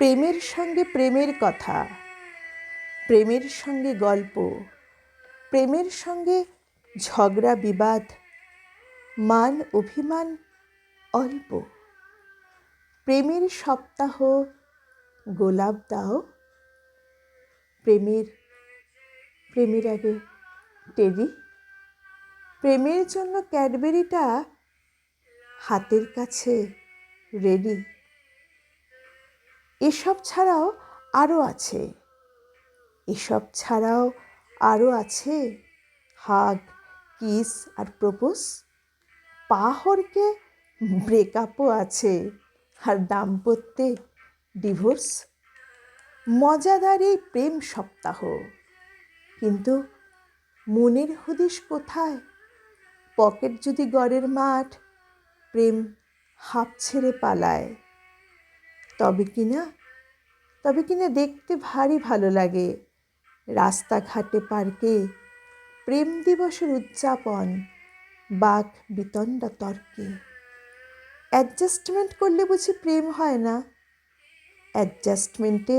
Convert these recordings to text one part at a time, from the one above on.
প্রেমের সঙ্গে প্রেমের কথা, প্রেমের সঙ্গে গল্প, প্রেমের সঙ্গে ঝগড়া বিবাদ, মান অভিমান অল্প। প্রেমের সপ্তাহ গোলাপ দাও, প্রেমের আগে টেডি, প্রেমের জন্য ক্যাডবেরিটা হাতের কাছে রেডি। এসব ছাড়াও আরও আছে হাগ, কিস আর প্রপোজ। পা হড়কে ব্রেকআপও আছে, আর দাম্পত্যে ডিভোর্স। মজাদার এই প্রেম সপ্তাহ, কিন্তু মনের হদিশ কোথায়? পকেট যদি গড়ের মাঠ, প্রেম হাঁপ ছেড়ে পালায়। তবে কিনা দেখতে ভারী ভালো লাগে রাস্তাঘাটে পার্কে প্রেম দিবসের উদযাপন, বাক বিতণ্ডা তর্কে। অ্যাডজাস্টমেন্ট করলে বুঝি প্রেম হয় না? অ্যাডজাস্টমেন্টে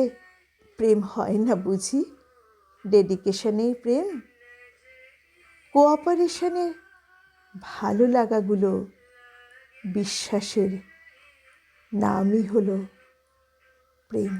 প্রেম হয় না বুঝি? ডেডিকেশনেই প্রেম, কোঅপারেশনে ভালো লাগাগুলো, বিশ্বাসের নামই হলো প্রেম।